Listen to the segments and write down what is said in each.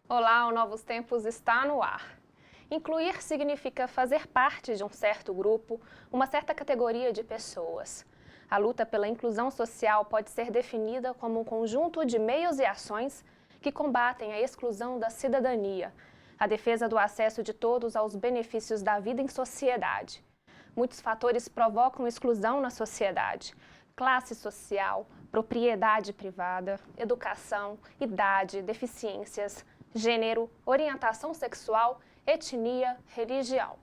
Olá, o Novos Tempos está no ar. Incluir significa fazer parte de um certo grupo, uma certa categoria de pessoas. A luta pela inclusão social pode ser definida como um conjunto de meios e ações que combatem a exclusão da cidadania, a defesa do acesso de todos aos benefícios da vida em sociedade. Muitos fatores provocam exclusão na sociedade: classe social, propriedade privada, educação, idade, deficiências, gênero, orientação sexual, etnia, religião.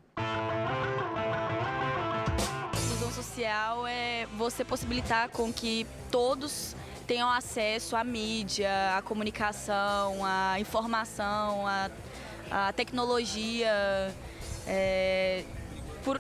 Inclusão social é você possibilitar com que todos tenham acesso à mídia, à comunicação, à informação, à tecnologia,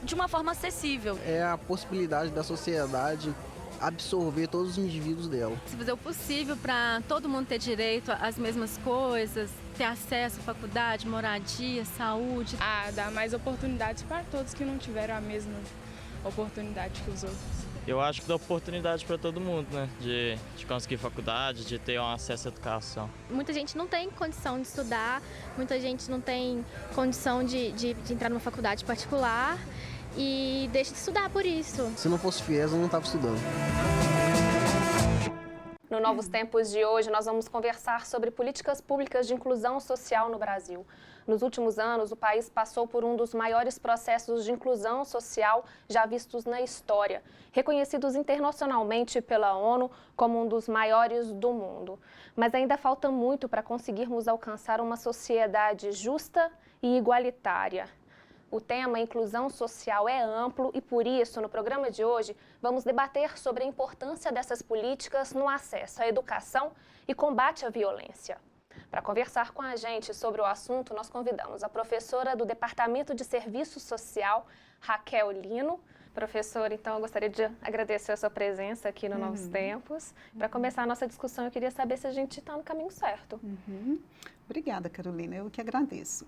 de uma forma acessível. É a possibilidade da sociedade absorver todos os indivíduos dela. Se fazer o possível para todo mundo ter direito às mesmas coisas, ter acesso à faculdade, moradia, saúde. Dar mais oportunidades para todos que não tiveram a mesma oportunidade que os outros. Eu acho que dá oportunidade para todo mundo, né? De conseguir faculdade, de ter um acesso à educação. Muita gente não tem condição de estudar, muita gente não tem condição de entrar numa faculdade particular e deixa de estudar por isso. Se não fosse FIES, eu não estava estudando. No Novos Tempos de hoje, nós vamos conversar sobre políticas públicas de inclusão social no Brasil. Nos últimos anos, o país passou por um dos maiores processos de inclusão social já vistos na história, reconhecidos internacionalmente pela ONU como um dos maiores do mundo. Mas ainda falta muito para conseguirmos alcançar uma sociedade justa e igualitária. O tema inclusão social é amplo e, por isso, no programa de hoje, vamos debater sobre a importância dessas políticas no acesso à educação e combate à violência. Para conversar com a gente sobre o assunto, nós convidamos a professora do Departamento de Serviço Social, Raquel Lino. Professora, então, eu gostaria de agradecer a sua presença aqui no Novos Tempos. Para começar a nossa discussão, eu queria saber se a gente está no caminho certo. Obrigada, Carolina. Eu que agradeço.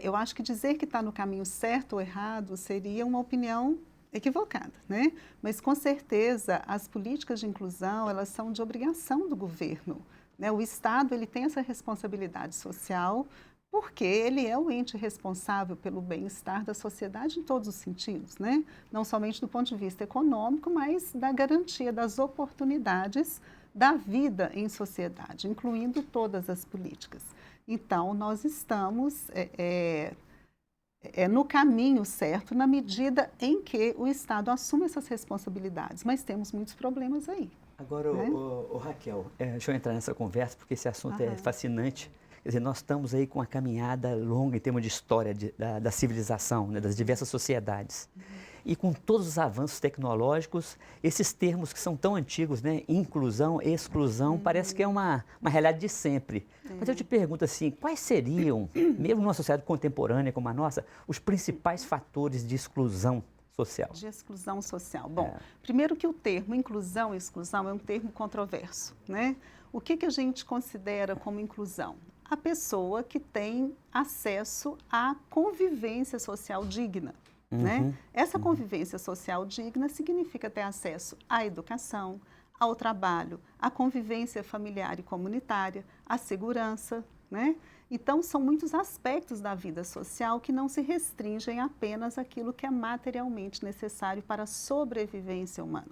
Eu acho que dizer que está no caminho certo ou errado seria uma opinião equivocada, né? Mas, com certeza, as políticas de inclusão, elas são de obrigação do governo, né? O Estado, ele tem essa responsabilidade social porque ele é o ente responsável pelo bem-estar da sociedade em todos os sentidos, né? Não somente do ponto de vista econômico, mas da garantia das oportunidades da vida em sociedade, incluindo todas as políticas. Então, nós estamos no caminho certo na medida em que o Estado assume essas responsabilidades, mas temos muitos problemas aí. Agora, né? Raquel, deixa eu entrar nessa conversa porque esse assunto é fascinante. Quer dizer, nós estamos aí com uma caminhada longa em termos de história da civilização, né, das diversas sociedades. E com todos os avanços tecnológicos, esses termos que são tão antigos, né, inclusão, exclusão, parece que é uma realidade de sempre. Mas eu te pergunto assim, quais seriam, mesmo numa sociedade contemporânea como a nossa, os principais fatores de exclusão social? De exclusão social. Bom, primeiro que o termo inclusão e exclusão é um termo controverso, né? O que a gente considera como inclusão? A pessoa que tem acesso à convivência social digna. Né? Essa convivência social digna significa ter acesso à educação, ao trabalho, à convivência familiar e comunitária, à segurança, né? Então, são muitos aspectos da vida social que não se restringem apenas àquilo que é materialmente necessário para a sobrevivência humana.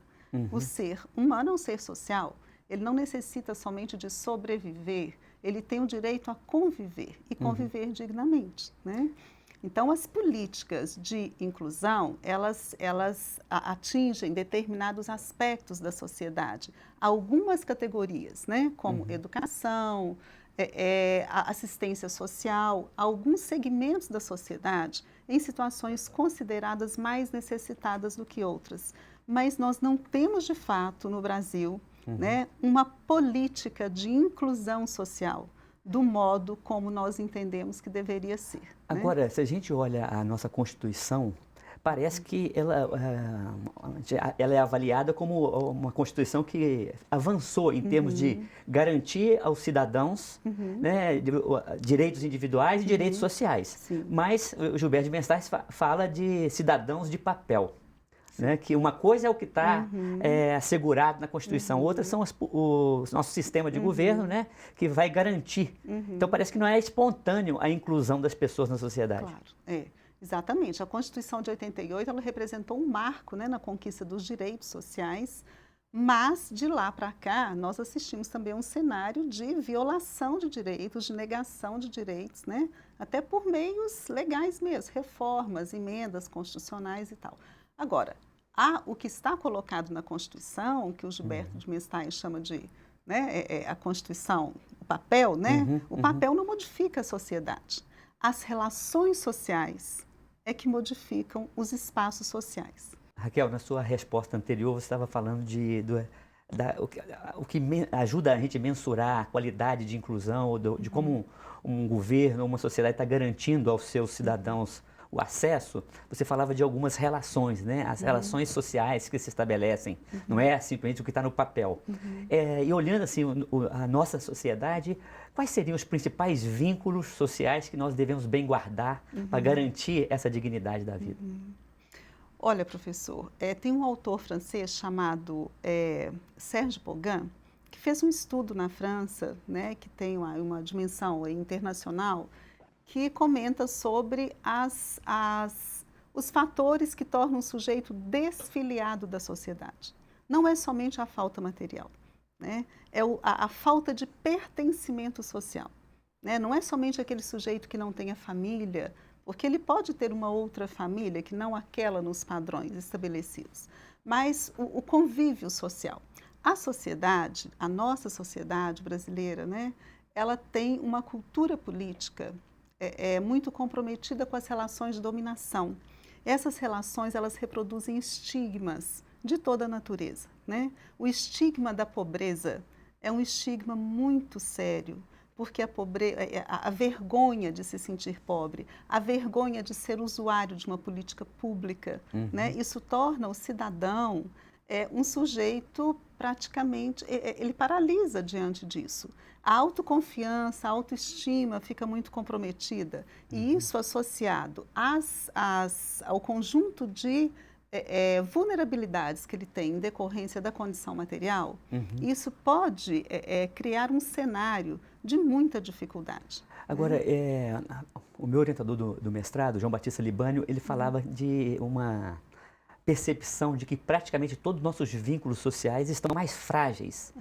O ser humano é um ser social, ele não necessita somente de sobreviver, ele tem o direito a conviver e conviver dignamente, né? Então, as políticas de inclusão, elas atingem determinados aspectos da sociedade. Algumas categorias, né, como educação, assistência social, alguns segmentos da sociedade em situações consideradas mais necessitadas do que outras. Mas nós não temos, de fato, no Brasil, né, uma política de inclusão social do modo como nós entendemos que deveria ser. Agora, se a gente olha a nossa Constituição, parece que ela é avaliada como uma Constituição que avançou em termos de garantir aos cidadãos né, direitos individuais e direitos sociais. Sim. Mas o Gilberto de Mensaes fala de cidadãos de papel. Né, que uma coisa é o que está assegurado na Constituição, outras são o nosso sistema de governo, né, que vai garantir. Então parece que não é espontâneo a inclusão das pessoas na sociedade. Claro, exatamente. A Constituição de 88 ela representou um marco, né, na conquista dos direitos sociais, mas de lá para cá nós assistimos também a um cenário de violação de direitos, de negação de direitos, né, até por meios legais mesmo, reformas, emendas constitucionais e tal. Agora, o que está colocado na Constituição, que o Gilberto de Mensaes chama de a Constituição, o papel, né? O papel não modifica a sociedade. As relações sociais é que modificam os espaços sociais. Raquel, na sua resposta anterior, você estava falando o que ajuda a gente a mensurar a qualidade de inclusão, de como um governo, uma sociedade está garantindo aos seus cidadãos o acesso. Você falava de algumas relações, né? As relações sociais que se estabelecem, não é simplesmente o que está no papel. E olhando assim a nossa sociedade, quais seriam os principais vínculos sociais que nós devemos bem guardar para garantir essa dignidade da vida? Olha, professor, tem um autor francês chamado Serge Pogan, que fez um estudo na França, né, que tem uma dimensão internacional, que comenta sobre os fatores que tornam o sujeito desfiliado da sociedade. Não é somente a falta material, né? É a falta de pertencimento social, né? Não é somente aquele sujeito que não tem a família, porque ele pode ter uma outra família que não aquela nos padrões estabelecidos, mas o convívio social. A sociedade, a nossa sociedade brasileira, né, ela tem uma cultura política muito comprometida com as relações de dominação. Essas relações, elas reproduzem estigmas de toda a natureza, né? O estigma da pobreza é um estigma muito sério, porque a vergonha de se sentir pobre, a vergonha de ser usuário de uma política pública, né? Isso torna o cidadão um sujeito praticamente, ele paralisa diante disso. A autoconfiança, a autoestima fica muito comprometida. E isso associado ao conjunto de vulnerabilidades que ele tem em decorrência da condição material, isso pode criar um cenário de muita dificuldade. Agora, o meu orientador do mestrado, João Batista Libânio, ele falava de uma percepção de que praticamente todos os nossos vínculos sociais estão mais frágeis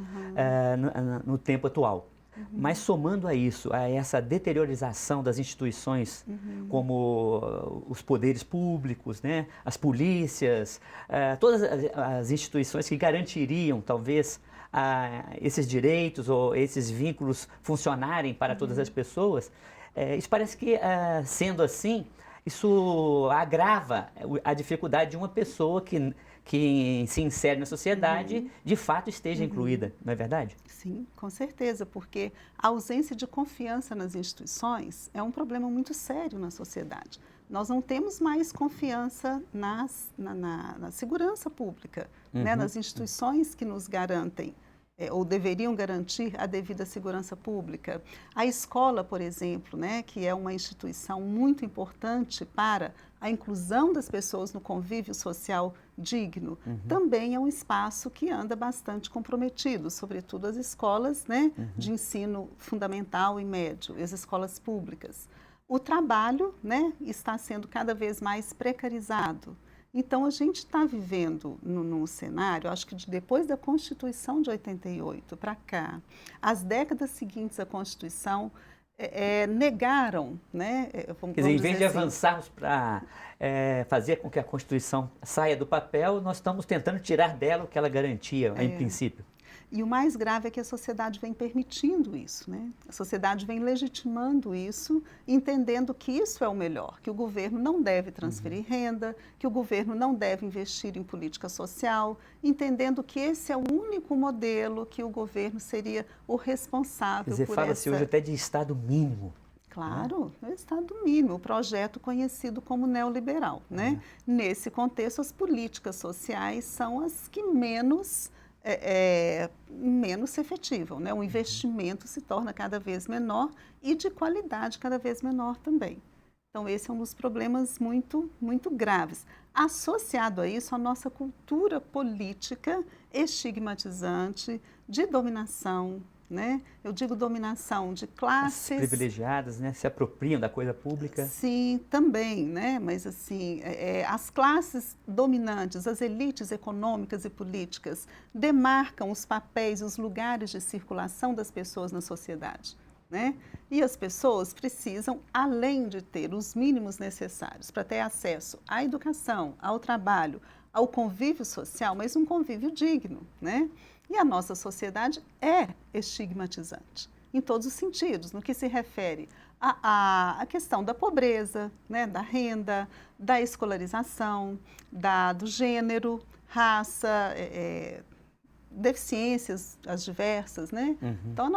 no tempo atual. Mas somando a isso, a essa deteriorização das instituições, como os poderes públicos, né, as polícias, todas as instituições que garantiriam, talvez, esses direitos ou esses vínculos funcionarem para todas as pessoas, isso parece que, sendo assim, isso agrava a dificuldade de uma pessoa que se insere na sociedade, de fato esteja incluída, não é verdade? Sim, com certeza, porque a ausência de confiança nas instituições é um problema muito sério na sociedade. Nós não temos mais confiança na segurança pública, né, nas instituições que nos garantem ou deveriam garantir a devida segurança pública. A escola, por exemplo, né, que é uma instituição muito importante para a inclusão das pessoas no convívio social digno, também é um espaço que anda bastante comprometido, sobretudo as escolas, né, de ensino fundamental e médio, as escolas públicas. O trabalho, né, está sendo cada vez mais precarizado. Então, a gente está vivendo num cenário, acho que depois da Constituição de 88 para cá, as décadas seguintes à Constituição negaram, né? Quer dizer, em vez de avançarmos para fazer com que a Constituição saia do papel, nós estamos tentando tirar dela o que ela garantia, em princípio. E o mais grave é que a sociedade vem permitindo isso, né? A sociedade vem legitimando isso, entendendo que isso é o melhor, que o governo não deve transferir renda, que o governo não deve investir em política social, entendendo que esse é o único modelo que o governo seria o responsável por essa... Quer dizer, fala-se hoje até de Estado mínimo. Claro, é o estado mínimo, o projeto conhecido como neoliberal, né? Nesse contexto, as políticas sociais são as que menos se efetivam, né? O investimento se torna cada vez menor e de qualidade cada vez menor também. Então, esse é um dos problemas muito, muito graves. Associado a isso, a nossa cultura política estigmatizante de dominação, né? Eu digo dominação de classes... As privilegiadas, né? Se apropriam da coisa pública. Sim, também, né? Mas assim, as classes dominantes, as elites econômicas e políticas demarcam os papéis, os lugares de circulação das pessoas na sociedade, né? E as pessoas precisam, além de ter os mínimos necessários para ter acesso à educação, ao trabalho, ao convívio social, mas um convívio digno, né? E a nossa sociedade é estigmatizante, em todos os sentidos, no que se refere à questão da pobreza, né, da renda, da escolarização, do gênero, raça, deficiências as diversas, né? Então,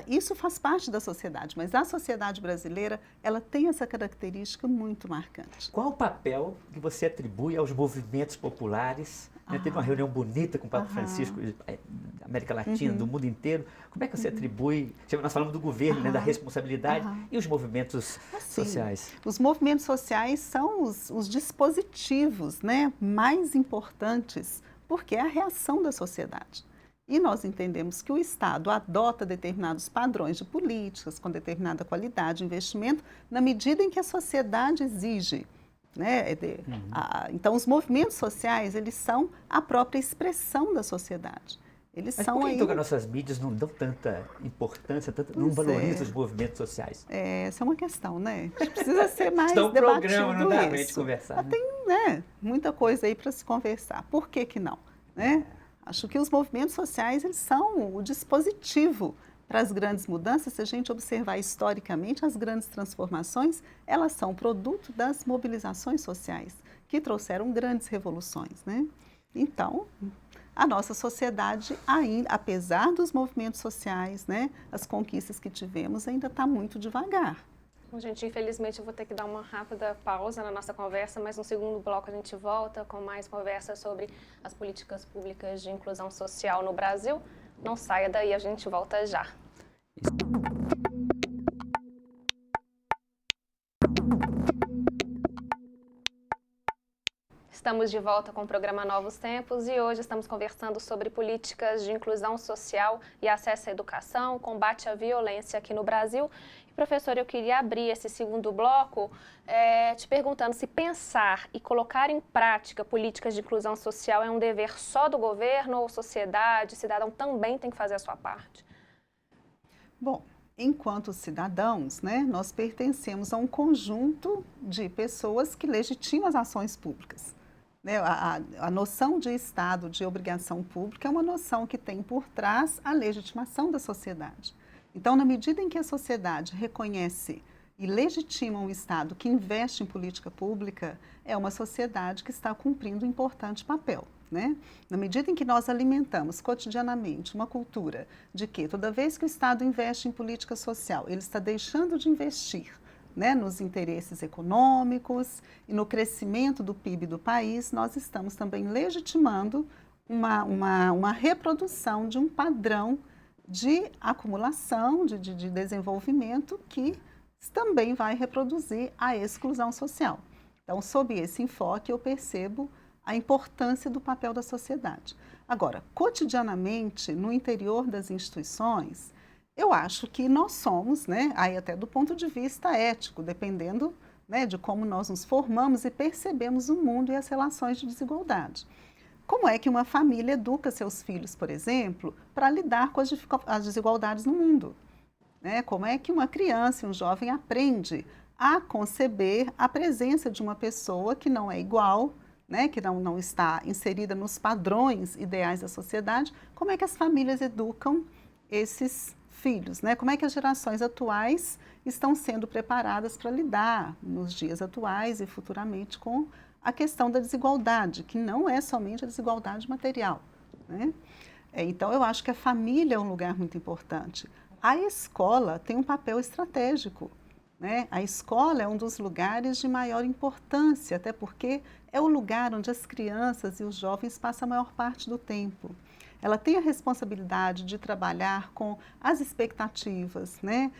isso faz parte da sociedade, mas a sociedade brasileira, ela tem essa característica muito marcante. Qual o papel que você atribui aos movimentos populares? Teve uma reunião bonita com o Papa Francisco, da América Latina, do mundo inteiro. Como é que você atribui, nós falamos do governo, né, da responsabilidade, e os movimentos sociais? Os movimentos sociais são os dispositivos, né, mais importantes, porque é a reação da sociedade. E nós entendemos que o Estado adota determinados padrões de políticas com determinada qualidade de investimento na medida em que a sociedade exige. Né? Então, os movimentos sociais, eles são a própria expressão da sociedade. Eles Mas são por que então que as nossas mídias não dão tanta importância, não valorizam os movimentos sociais? Essa é uma questão, né? A gente precisa ser mais debatido programa, não dá pra gente conversar, né? Tem, né, muita coisa aí para se conversar. Por que que não? Né? Acho que os movimentos sociais, eles são o dispositivo para as grandes mudanças. Se a gente observar historicamente, as grandes transformações, elas são produto das mobilizações sociais, que trouxeram grandes revoluções, né? Então, a nossa sociedade, ainda, apesar dos movimentos sociais, né, as conquistas que tivemos, ainda está muito devagar. Bom, gente, infelizmente eu vou ter que dar uma rápida pausa na nossa conversa, mas no segundo bloco a gente volta com mais conversa sobre as políticas públicas de inclusão social no Brasil. Não saia daí, a gente volta já. Estamos de volta com o programa Novos Tempos e hoje estamos conversando sobre políticas de inclusão social e acesso à educação, combate à violência aqui no Brasil. E, professor, eu queria abrir esse segundo bloco te perguntando se pensar e colocar em prática políticas de inclusão social é um dever só do governo ou sociedade, cidadão também tem que fazer a sua parte? Bom, enquanto cidadãos, né, nós pertencemos a um conjunto de pessoas que legitimam as ações públicas. A noção de Estado, de obrigação pública, é uma noção que tem por trás a legitimação da sociedade. Então, na medida em que a sociedade reconhece e legitima um Estado que investe em política pública, é uma sociedade que está cumprindo um importante papel. Né? Na medida em que nós alimentamos cotidianamente uma cultura de que toda vez que o Estado investe em política social, ele está deixando de investir, né, nos interesses econômicos e no crescimento do PIB do país, nós estamos também legitimando uma reprodução de um padrão de acumulação, de desenvolvimento que também vai reproduzir a exclusão social. Então, sob esse enfoque, eu percebo a importância do papel da sociedade. Agora, cotidianamente, no interior das instituições, eu acho que nós somos, né, aí até do ponto de vista ético, dependendo, né, de como nós nos formamos e percebemos o mundo e as relações de desigualdade. Como é que uma família educa seus filhos, por exemplo, para lidar com as desigualdades no mundo? Né? Como é que uma criança, um jovem aprende a conceber a presença de uma pessoa que não é igual, né, que não está inserida nos padrões ideais da sociedade? Como é que as famílias educam esses filhos, né? Como é que as gerações atuais estão sendo preparadas para lidar nos dias atuais e futuramente com a questão da desigualdade, que não é somente a desigualdade material, né? Então, eu acho que a família é um lugar muito importante. a escola tem um papel estratégico, né? A escola é um dos lugares de maior importância, até porque é o lugar onde as crianças e os jovens passam a maior parte do tempo. Ela tem a responsabilidade de trabalhar com as expectativas, né?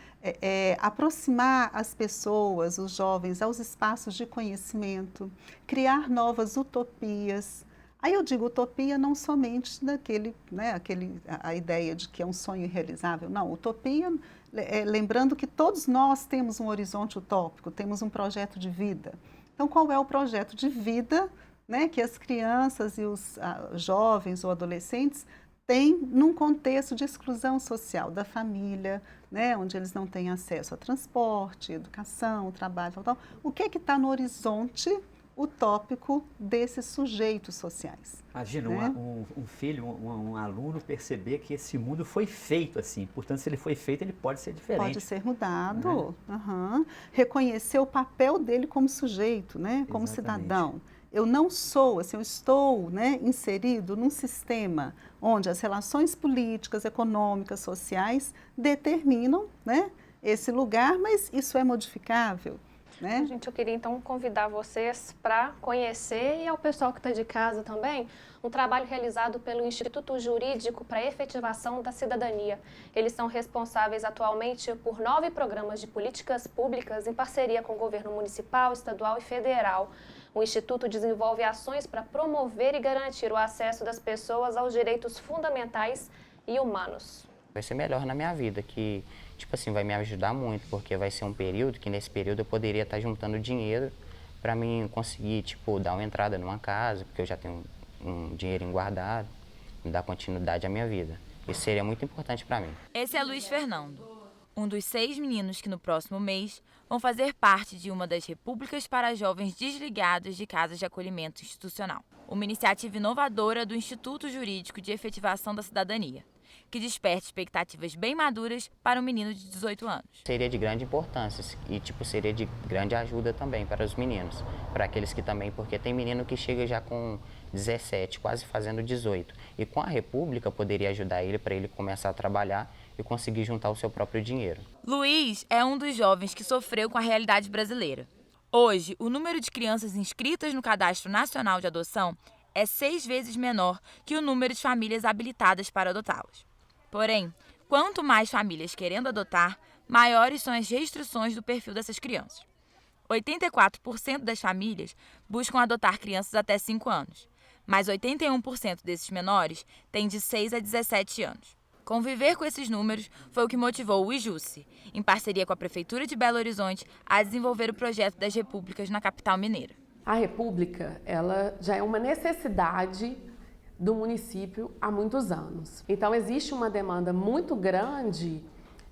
Aproximar as pessoas, os jovens, aos espaços de conhecimento, criar novas utopias. Aí eu digo utopia não somente daquele, né, a ideia de que é um sonho irrealizável, não, utopia, lembrando que todos nós temos um horizonte utópico, temos um projeto de vida. Então, qual é o projeto de vida, né, que as crianças e os jovens ou adolescentes têm num contexto de exclusão social da família, né, onde eles não têm acesso a transporte, educação, trabalho, tal. O que é que está no horizonte utópico desses sujeitos sociais? Imagina, né? um filho, um aluno perceber que esse mundo foi feito assim, portanto, se ele foi feito, ele pode ser diferente. Pode ser mudado. Uhum. Reconhecer o papel dele como sujeito, né? Como cidadão. Eu não sou, assim, eu estou, né, inserido num sistema onde as relações políticas, econômicas, sociais determinam, né, esse lugar, mas isso é modificável. Né? Gente, eu queria então convidar vocês para conhecer, e ao pessoal que está de casa também, um trabalho realizado pelo Instituto Jurídico para a Efetivação da Cidadania. Eles são responsáveis atualmente por 9 programas de políticas públicas em parceria com o governo municipal, estadual e federal. O Instituto desenvolve ações para promover e garantir o acesso das pessoas aos direitos fundamentais e humanos. Vai ser melhor na minha vida, que tipo assim, vai me ajudar muito, porque vai ser um período que nesse período eu poderia estar juntando dinheiro para mim conseguir, tipo, dar uma entrada numa casa, porque eu já tenho um dinheirinho guardado, me dar continuidade à minha vida. Isso seria muito importante para mim. Esse é Luiz Fernando, um dos 6 meninos que no próximo mês vão fazer parte de uma das repúblicas para jovens desligados de casas de acolhimento institucional. Uma iniciativa inovadora do Instituto Jurídico de Efetivação da Cidadania, que desperta expectativas bem maduras para um menino de 18 anos. Seria de grande importância e tipo, seria de grande ajuda também para os meninos, para aqueles que também, porque tem menino que chega já com 17, quase fazendo 18, e com a República poderia ajudar ele para ele começar a trabalhar e conseguir juntar o seu próprio dinheiro. Luiz é um dos jovens que sofreu com a realidade brasileira. Hoje, o número de crianças inscritas no Cadastro Nacional de Adoção é 6 vezes menor que o número de famílias habilitadas para adotá-las. Porém, quanto mais famílias querendo adotar, maiores são as restrições do perfil dessas crianças. 84% das famílias buscam adotar crianças até 5 anos, mas 81% desses menores têm de 6 a 17 anos. Conviver com esses números foi o que motivou o IJUSSE, em parceria com a Prefeitura de Belo Horizonte, a desenvolver o projeto das repúblicas na capital mineira. A república, ela já é uma necessidade do município há muitos anos. Então, existe uma demanda muito grande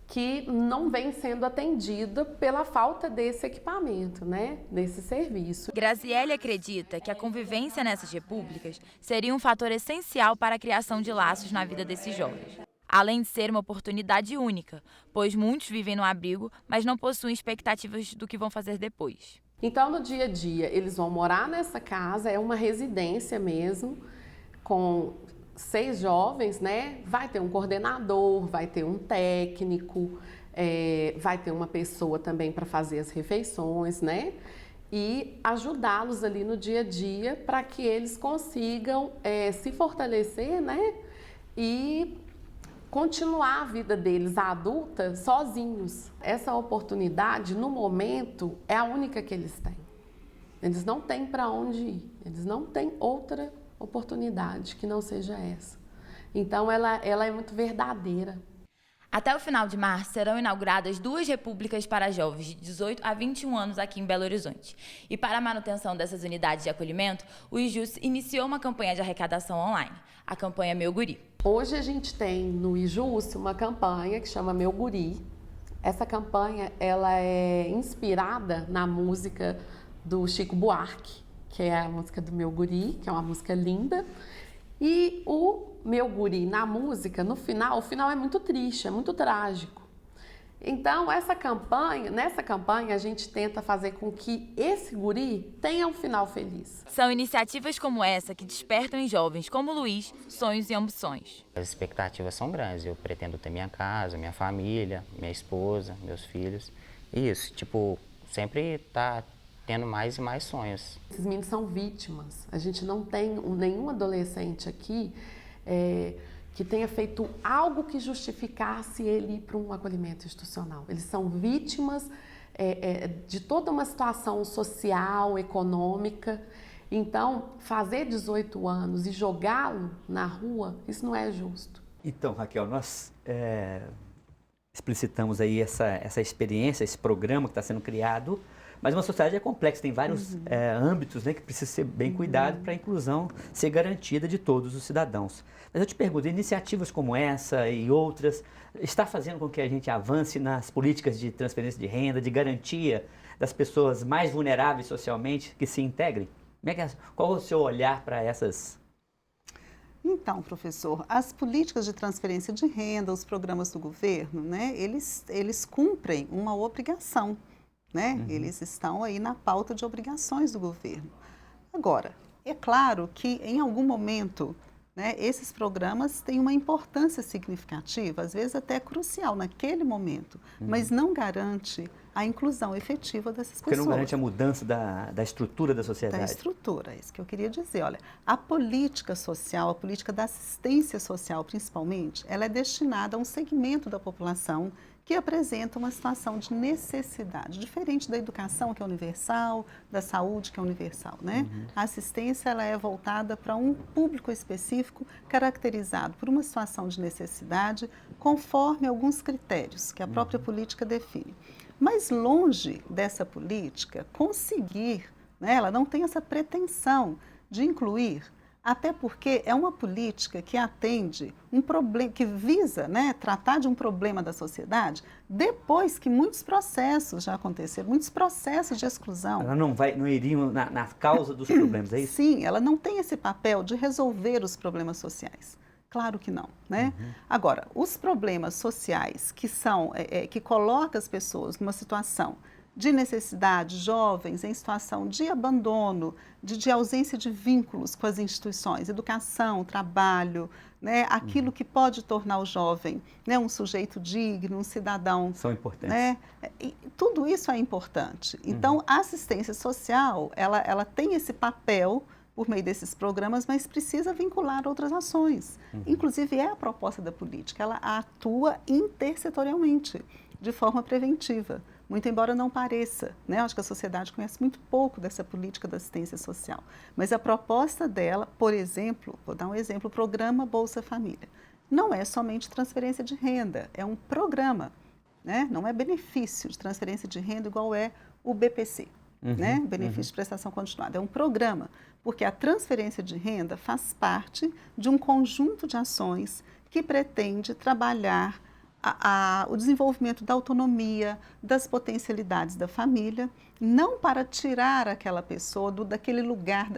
que não vem sendo atendida pela falta desse equipamento, né? Desse serviço. Graziele acredita que a convivência nessas repúblicas seria um fator essencial para a criação de laços na vida desses jovens. Além de ser uma oportunidade única, pois muitos vivem no abrigo, mas não possuem expectativas do que vão fazer depois. Então, no dia a dia, eles vão morar nessa casa, é uma residência mesmo, com 6 jovens, né? Vai ter um coordenador, vai ter um técnico, vai ter uma pessoa também para fazer as refeições, né? E ajudá-los ali no dia a dia para que eles consigam se fortalecer, né? E continuar a vida deles adulta sozinhos. Essa oportunidade, no momento, é a única que eles têm. Eles não têm para onde ir, eles não têm outra oportunidade que não seja essa. Então, ela é muito verdadeira. Até o final de março serão inauguradas 2 repúblicas para jovens de 18 a 21 anos aqui em Belo Horizonte. E para a manutenção dessas unidades de acolhimento, o IJUSSE iniciou uma campanha de arrecadação online, a campanha Meu Guri. Hoje a gente tem no IJUSSE uma campanha que chama Meu Guri. Essa campanha ela é inspirada na música do Chico Buarque, que é a música do Meu Guri, que é uma música linda. E o Meu Guri na música, no final, o final é muito triste, é muito trágico. Então, nessa campanha, a gente tenta fazer com que esse guri tenha um final feliz. São iniciativas como essa que despertam em jovens como Luiz sonhos e ambições. As expectativas são grandes. Eu pretendo ter minha casa, minha família, minha esposa, meus filhos. E isso, tipo, sempre tá tendo mais e mais sonhos. Esses meninos são vítimas. A gente não tem nenhum adolescente aqui que tenha feito algo que justificasse ele ir para um acolhimento institucional. Eles são vítimas de toda uma situação social, econômica. Então, fazer 18 anos e jogá-lo na rua, isso não é justo. Então, Raquel, nós explicitamos aí essa experiência, esse programa que está sendo criado, mas uma sociedade é complexa, tem vários âmbitos, né, que precisam ser bem cuidados para a inclusão ser garantida de todos os cidadãos. Mas eu te pergunto, iniciativas como essa e outras, está fazendo com que a gente avance nas políticas de transferência de renda, de garantia das pessoas mais vulneráveis socialmente que se integrem? Qual é o seu olhar para essas? Então, professor, as políticas de transferência de renda, os programas do governo, né, eles cumprem uma obrigação, né? Eles estão aí na pauta de obrigações do governo. Agora, é claro que em algum momento, né, esses programas têm uma importância significativa, às vezes até crucial naquele momento, mas não garante a inclusão efetiva dessas pessoas. Porque não garante a mudança da estrutura da sociedade. Da estrutura, é isso que eu queria dizer. Olha, a política social, a política da assistência social principalmente, ela é destinada a um segmento da população que apresenta uma situação de necessidade, diferente da educação, que é universal, da saúde, que é universal, né? A assistência, ela é voltada para um público específico, caracterizado por uma situação de necessidade, conforme alguns critérios que a própria política define. Mas longe dessa política conseguir, né, ela não tem essa pretensão de incluir, até porque é uma política que atende um problema, que visa, né, tratar de um problema da sociedade depois que muitos processos já aconteceram, muitos processos de exclusão. Ela não iria na causa dos problemas, é isso? Sim, ela não tem esse papel de resolver os problemas sociais. Claro que não, né? Agora, os problemas sociais que colocam as pessoas numa situação de necessidade, jovens em situação de abandono, de ausência de vínculos com as instituições, educação, trabalho, né? Aquilo que pode tornar o jovem, né, um sujeito digno, um cidadão. São importantes. Né? E tudo isso é importante. Então, a assistência social, ela tem esse papel por meio desses programas, mas precisa vincular outras ações. Inclusive, é a proposta da política, ela atua intersetorialmente, de forma preventiva, muito embora não pareça, né? Acho que a sociedade conhece muito pouco dessa política da assistência social, mas a proposta dela, por exemplo, vou dar um exemplo, o programa Bolsa Família, não é somente transferência de renda, é um programa, né? Não é benefício de transferência de renda igual é o BPC, né? Benefício de prestação continuada, é um programa, porque a transferência de renda faz parte de um conjunto de ações que pretende trabalhar o desenvolvimento da autonomia, das potencialidades da família, não para tirar aquela pessoa daquele lugar,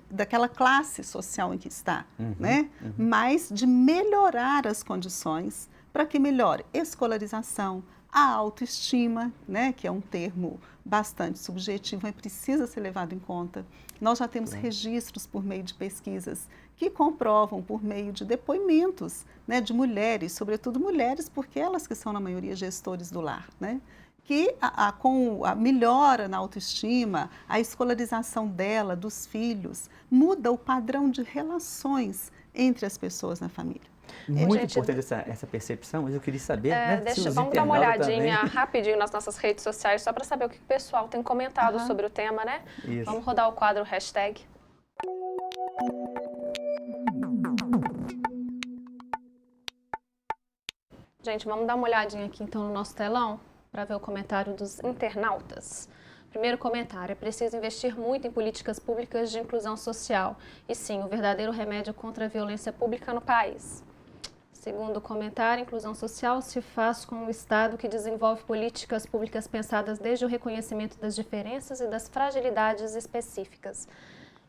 daquela classe social em que está, né? Mas de melhorar as condições para que melhore escolarização, a autoestima, né, que é um termo bastante subjetivo, mas precisa ser levado em conta. Nós já temos registros por meio de pesquisas que comprovam por meio de depoimentos, né, de mulheres, sobretudo mulheres, porque elas que são na maioria gestores do lar, né, que com a melhora na autoestima, a escolarização dela, dos filhos, muda o padrão de relações entre as pessoas na família. Muito importante essa percepção, mas eu queria saber, né, vamos dar uma olhadinha rapidinho nas nossas redes sociais, só para saber o que o pessoal tem comentado sobre o tema, né? Isso. Vamos rodar o quadro hashtag. Gente, vamos dar uma olhadinha aqui então no nosso telão para ver o comentário dos internautas. Primeiro comentário: é preciso investir muito em políticas públicas de inclusão social e sim, o verdadeiro remédio contra a violência pública no país. Segundo comentário: inclusão social se faz com um Estado que desenvolve políticas públicas pensadas desde o reconhecimento das diferenças e das fragilidades específicas.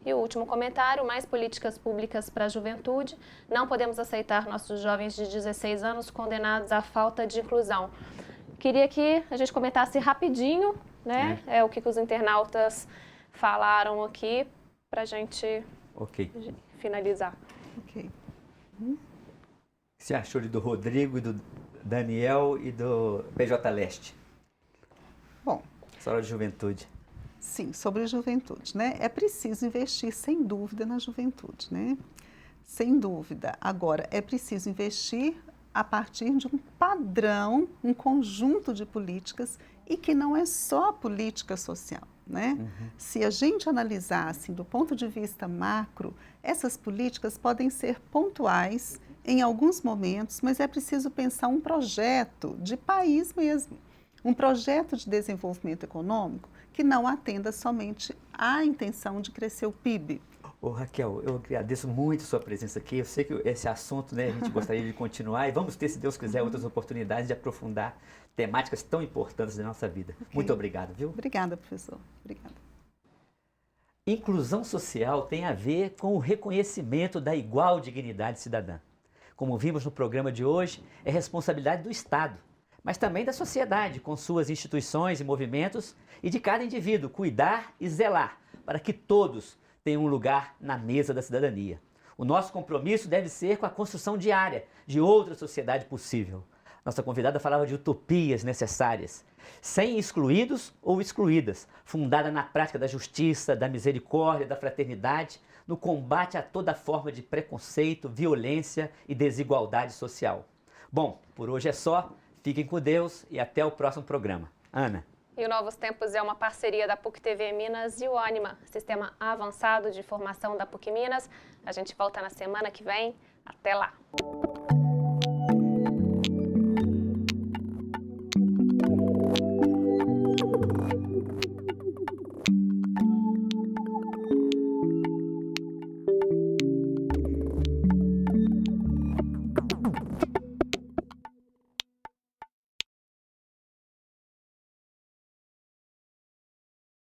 E o último comentário, mais políticas públicas para a juventude. Não podemos aceitar nossos jovens de 16 anos condenados à falta de inclusão. Queria que a gente comentasse rapidinho, né? O que os internautas falaram aqui para a gente finalizar. Ok. O que você achou do Rodrigo, e do Daniel e do PJ Leste? Bom. Sala de juventude. Sim, sobre a juventude, né? É preciso investir, sem dúvida, na juventude, né? Sem dúvida. Agora, é preciso investir a partir de um padrão, um conjunto de políticas e que não é só política social, né? Se a gente analisar, assim, do ponto de vista macro, essas políticas podem ser pontuais em alguns momentos, mas é preciso pensar um projeto de país mesmo, um projeto de desenvolvimento econômico que não atenda somente à intenção de crescer o PIB. Ô, Raquel, eu agradeço muito a sua presença aqui. Eu sei que esse assunto, né, a gente gostaria de continuar e vamos ter, se Deus quiser, outras oportunidades de aprofundar temáticas tão importantes da nossa vida. Muito obrigado, viu? Obrigada, professor. Obrigada. Inclusão social tem a ver com o reconhecimento da igual dignidade cidadã. Como vimos no programa de hoje, é responsabilidade do Estado, mas também da sociedade, com suas instituições e movimentos, e de cada indivíduo cuidar e zelar para que todos tenham um lugar na mesa da cidadania. O nosso compromisso deve ser com a construção diária de outra sociedade possível. Nossa convidada falava de utopias necessárias, sem excluídos ou excluídas, fundada na prática da justiça, da misericórdia, da fraternidade, no combate a toda forma de preconceito, violência e desigualdade social. Bom, por hoje é só. Fiquem com Deus e até o próximo programa. Ana. E o Novos Tempos é uma parceria da PUC-TV Minas e o Ânima, Sistema Avançado de Formação da PUC Minas. A gente volta na semana que vem. Até lá!